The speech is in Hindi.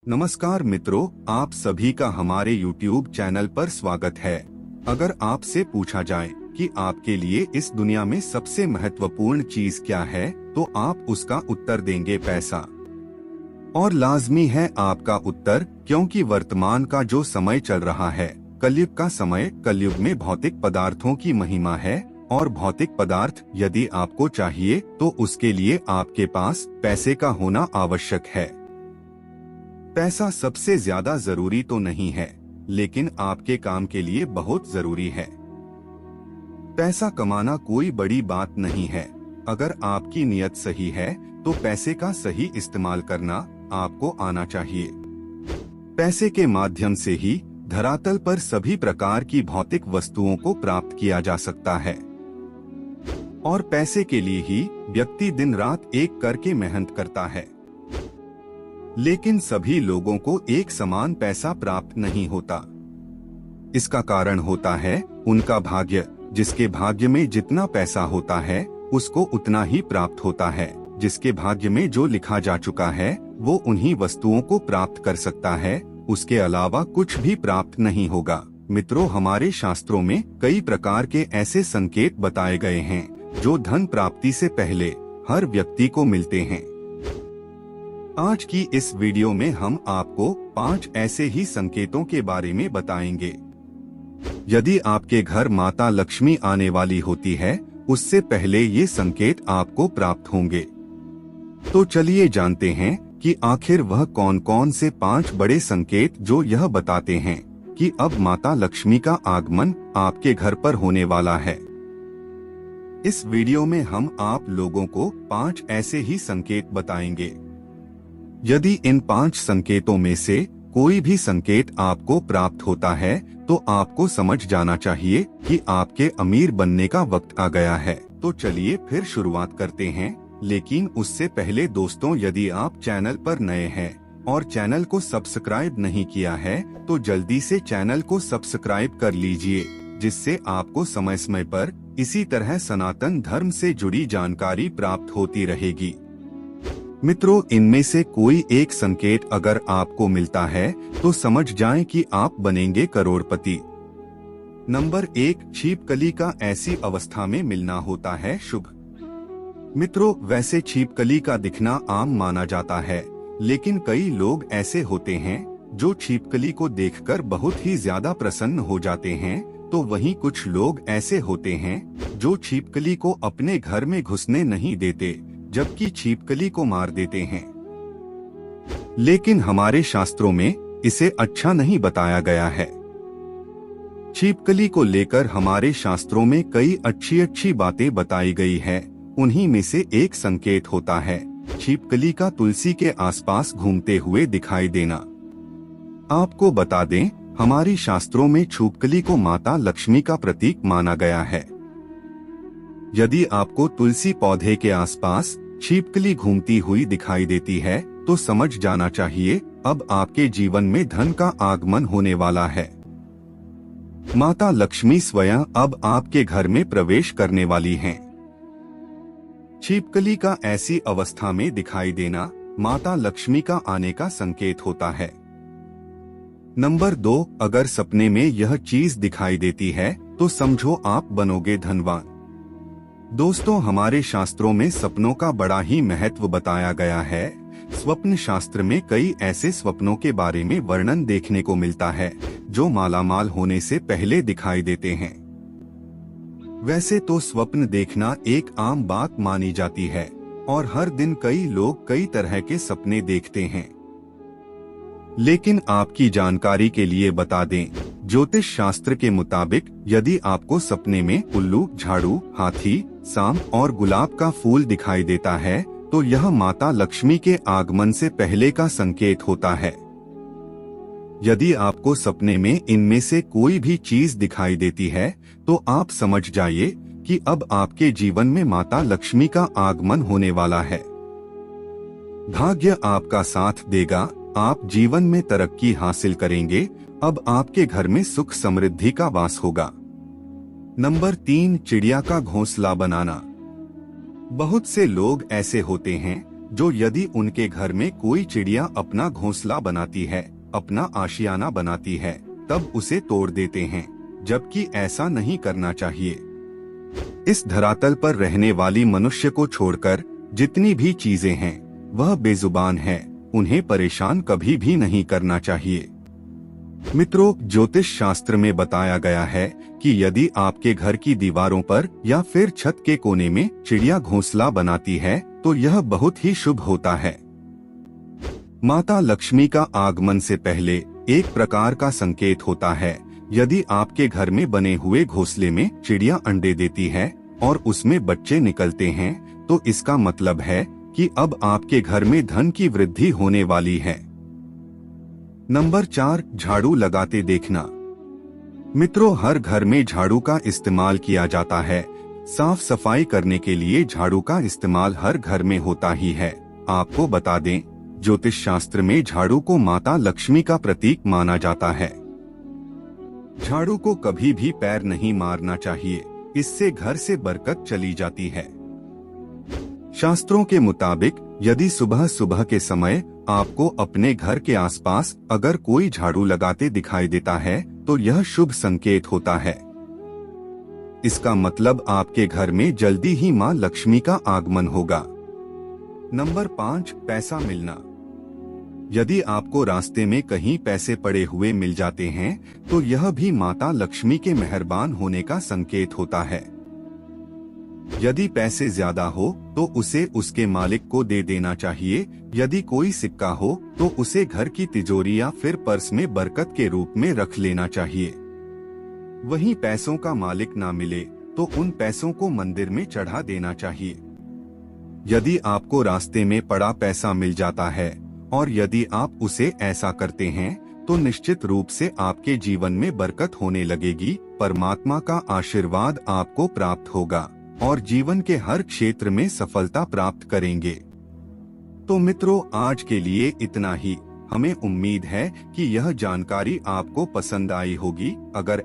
नमस्कार मित्रों, आप सभी का हमारे YouTube चैनल पर स्वागत है। अगर आपसे पूछा जाए कि आपके लिए इस दुनिया में सबसे महत्वपूर्ण चीज क्या है, तो आप उसका उत्तर देंगे पैसा। और लाजमी है आपका उत्तर, क्योंकि वर्तमान का जो समय चल रहा है, कलयुग का समय, कलयुग में भौतिक पदार्थों की महिमा है। और भौतिक पदार्थ यदि आपको चाहिए तो उसके लिए आपके पास पैसे का होना आवश्यक है। पैसा सबसे ज्यादा जरूरी तो नहीं है, लेकिन आपके काम के लिए बहुत जरूरी है। पैसा कमाना कोई बड़ी बात नहीं है। अगर आपकी नीयत सही है तो पैसे का सही इस्तेमाल करना आपको आना चाहिए। पैसे के माध्यम से ही धरातल पर सभी प्रकार की भौतिक वस्तुओं को प्राप्त किया जा सकता है। और पैसे के लिए ही व्यक्ति दिन रात एक करके मेहनत करता है। लेकिन सभी लोगों को एक समान पैसा प्राप्त नहीं होता। इसका कारण होता है उनका भाग्य। जिसके भाग्य में जितना पैसा होता है उसको उतना ही प्राप्त होता है। जिसके भाग्य में जो लिखा जा चुका है वो उन्हीं वस्तुओं को प्राप्त कर सकता है, उसके अलावा कुछ भी प्राप्त नहीं होगा। मित्रों, हमारे शास्त्रों में कई प्रकार के ऐसे संकेत बताए गए हैं जो धन प्राप्ति से पहले हर व्यक्ति को मिलते हैं। आज की इस वीडियो में हम आपको 5 ऐसे ही संकेतों के बारे में बताएंगे। यदि आपके घर माता लक्ष्मी आने वाली होती है, उससे पहले ये संकेत आपको प्राप्त होंगे। तो चलिए जानते हैं कि आखिर वह कौन कौन से 5 बड़े संकेत जो यह बताते हैं कि अब माता लक्ष्मी का आगमन आपके घर पर होने वाला है। इस वीडियो में हम आप लोगों को 5 ऐसे ही संकेत बताएंगे। यदि इन 5 संकेतों में से कोई भी संकेत आपको प्राप्त होता है तो आपको समझ जाना चाहिए कि आपके अमीर बनने का वक्त आ गया है। तो चलिए फिर शुरुआत करते हैं। लेकिन उससे पहले दोस्तों, यदि आप चैनल पर नए हैं और चैनल को सब्सक्राइब नहीं किया है तो जल्दी से चैनल को सब्सक्राइब कर लीजिए, जिससे आपको समय समय पर इसी तरह सनातन धर्म से जुड़ी जानकारी प्राप्त होती रहेगी। मित्रों, इनमें से कोई एक संकेत अगर आपको मिलता है तो समझ जाएं कि आप बनेंगे करोड़पति। नंबर 1, छिपकली का ऐसी अवस्था में मिलना होता है शुभ। मित्रों, वैसे छिपकली का दिखना आम माना जाता है, लेकिन कई लोग ऐसे होते हैं जो छिपकली को देखकर बहुत ही ज्यादा प्रसन्न हो जाते हैं। तो वहीं कुछ लोग ऐसे होते हैं जो छिपकली को अपने घर में घुसने नहीं देते, जबकि छिपकली को मार देते हैं। लेकिन हमारे शास्त्रों में इसे अच्छा नहीं बताया गया है। छिपकली को लेकर हमारे शास्त्रों में कई अच्छी अच्छी बातें बताई गई है। उन्हीं में से एक संकेत होता है छिपकली का तुलसी के आसपास घूमते हुए दिखाई देना। आपको बता दें, हमारी शास्त्रों में छिपकली को माता लक्ष्मी का प्रतीक माना गया है। यदि आपको तुलसी पौधे के आसपास छिपकली घूमती हुई दिखाई देती है तो समझ जाना चाहिए अब आपके जीवन में धन का आगमन होने वाला है। माता लक्ष्मी स्वयं अब आपके घर में प्रवेश करने वाली हैं। छिपकली का ऐसी अवस्था में दिखाई देना माता लक्ष्मी का आने का संकेत होता है। नंबर 2, अगर सपने में यह चीज दिखाई देती है तो समझो आप बनोगे धनवान। दोस्तों, हमारे शास्त्रों में सपनों का बड़ा ही महत्व बताया गया है। स्वप्न शास्त्र में कई ऐसे स्वप्नों के बारे में वर्णन देखने को मिलता है जो मालामाल होने से पहले दिखाई देते हैं। वैसे तो स्वप्न देखना एक आम बात मानी जाती है और हर दिन कई लोग कई तरह के सपने देखते हैं। लेकिन आपकी जानकारी के लिए बता दें, ज्योतिष शास्त्र के मुताबिक यदि आपको सपने में उल्लू, झाड़ू, हाथी, सांप और गुलाब का फूल दिखाई देता है तो यह माता लक्ष्मी के आगमन से पहले का संकेत होता है। यदि आपको सपने में इनमें से कोई भी चीज दिखाई देती है तो आप समझ जाइए कि अब आपके जीवन में माता लक्ष्मी का आगमन होने वाला है। भाग्य आपका साथ देगा, आप जीवन में तरक्की हासिल करेंगे। अब आपके घर में सुख समृद्धि का वास होगा। नंबर 3, चिड़िया का घोंसला बनाना। बहुत से लोग ऐसे होते हैं जो यदि उनके घर में कोई चिड़िया अपना घोंसला बनाती है, अपना आशियाना बनाती है, तब उसे तोड़ देते हैं, जबकि ऐसा नहीं करना चाहिए। इस धरातल पर रहने वाली मनुष्य को छोड़कर जितनी भी चीजें हैं वह बेजुबान है, उन्हें परेशान कभी भी नहीं करना चाहिए। मित्रों, ज्योतिष शास्त्र में बताया गया है कि यदि आपके घर की दीवारों पर या फिर छत के कोने में चिड़िया घोंसला बनाती है तो यह बहुत ही शुभ होता है। माता लक्ष्मी का आगमन से पहले एक प्रकार का संकेत होता है। यदि आपके घर में बने हुए घोंसले में चिड़िया अंडे देती है और उसमें बच्चे निकलते हैं तो इसका मतलब है कि अब आपके घर में धन की वृद्धि होने वाली है। नंबर 4, झाड़ू लगाते देखना। मित्रों, हर घर में झाड़ू का इस्तेमाल किया जाता है। साफ सफाई करने के लिए झाड़ू का इस्तेमाल हर घर में होता ही है। आपको बता दें, ज्योतिष शास्त्र में झाड़ू को माता लक्ष्मी का प्रतीक माना जाता है। झाड़ू को कभी भी पैर नहीं मारना चाहिए, इससे घर से बरकत चली जाती है। शास्त्रों के मुताबिक यदि सुबह सुबह के समय आपको अपने घर के आसपास अगर कोई झाड़ू लगाते दिखाई देता है तो यह शुभ संकेत होता है। इसका मतलब आपके घर में जल्दी ही मां लक्ष्मी का आगमन होगा। नंबर 5, पैसा मिलना। यदि आपको रास्ते में कहीं पैसे पड़े हुए मिल जाते हैं तो यह भी माता लक्ष्मी के मेहरबान होने का संकेत होता है। यदि पैसे ज्यादा हो तो उसे उसके मालिक को दे देना चाहिए। यदि कोई सिक्का हो तो उसे घर की तिजोरी या फिर पर्स में बरकत के रूप में रख लेना चाहिए। वहीं पैसों का मालिक ना मिले तो उन पैसों को मंदिर में चढ़ा देना चाहिए। यदि आपको रास्ते में पड़ा पैसा मिल जाता है और यदि आप उसे ऐसा करते हैं तो निश्चित रूप से आपके जीवन में बरकत होने लगेगी। परमात्मा का आशीर्वाद आपको प्राप्त होगा और जीवन के हर क्षेत्र में सफलता प्राप्त करेंगे। तो मित्रों, आज के लिए इतना ही। हमें उम्मीद है कि यह जानकारी आपको पसंद आई होगी। अगर